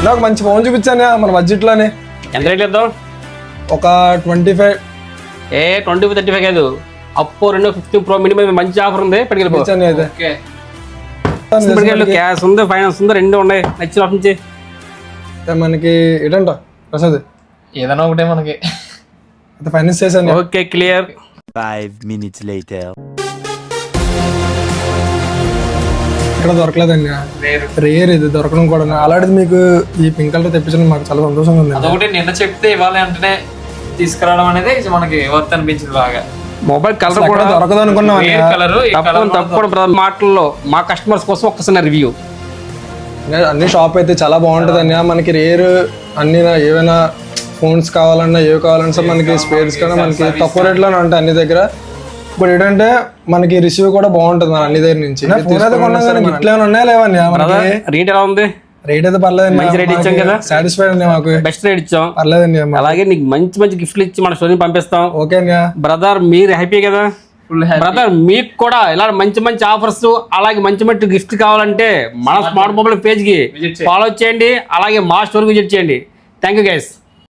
నాకు మంచి ఫోన్ చూపించాను మన బడ్జెట్ లోనే. ఎంత రేట్ ఇద్దాం? ఒక 25. 25 35 కాదు, అప్పో 15 Pro మినిమం మంచి ఆఫర్ ఉంది. అయితే క్యాష్ ఉంది, ఫైనాన్స్ ఉంది, రెండు ఉన్నాయి. నచ్చిన ఆప్షన్ చేయి. మనకి ఏంటంట ప్రసాద్ ఏదైనా ఒకటే మనకి ఫైనాన్స్ చేశాను. Okay clear. 5 minutes later. ఇక్కడ దొరకలేదండి, రేర్ ఇది దొరకడం కూడా. అలాంటిది మీకు ఈ పింక్ కలర్ తెప్పించడం మాకు చాలా సంతోషంగా ఉంది. అదొకటి నిన్న చెప్తే ఇవాళ వెంటనే తీసుకురావడం అనేది మనకి వర్త్ అనిపించింది బాగా. మొబైల్ కలర్ కూడా దొరకదు అనుకున్నాం. తప్పకుండా మాటల్లో మా కస్టమర్స్ కోసం ఒక్కసారి రివ్యూ. అన్ని షాప్ అయితే చాలా బాగుంటుంది అన్న. మనకి రేర్ అన్ని ఏమైనా ఫోన్స్ కావాలన్నా ఏవి కావాలన్నా మనకి స్పేర్స్ కన్నా మనకి తక్కువ రేట్లోనే ఉంటాయి అన్ని దగ్గర. ఇప్పుడు ఏంటంటే మనకి రిసీవ్ కూడా బాగుంటుంది మన అన్ని దగ్గర నుంచి. ఫోన్ అయితే కొన్నాం కానీ గిఫ్ట్లు ఏమైనా ఉన్నాయా లేవన్నీ? రేట్ ఎలా ఉంది? రేట్ అయితే పర్లేదండి, మంచి రేట్ ఇచ్చాం కదా, సాటిస్ఫైడ్ అండి, మాకు బెస్ట్ రేట్ ఇచ్చాం. పర్లేదండి. అలాగే నీకు మంచి మంచి గిఫ్ట్లు ఇచ్చి మన స్టోరీ పంపిస్తాం. ఓకే అండి బ్రదర్, మీరు హ్యాపీ కదా? బ్రదర్, మీకు కూడా ఇలా మంచి మంచి ఆఫర్స్ అలాగే మంచి మంచి గిఫ్ట్ కావాలంటే మన స్మార్ట్ మొబైల్ పేజ్ కి ఫాలో చేయండి, అలాగే మా స్టోర్ విజిట్ చేయండి. Thank you guys.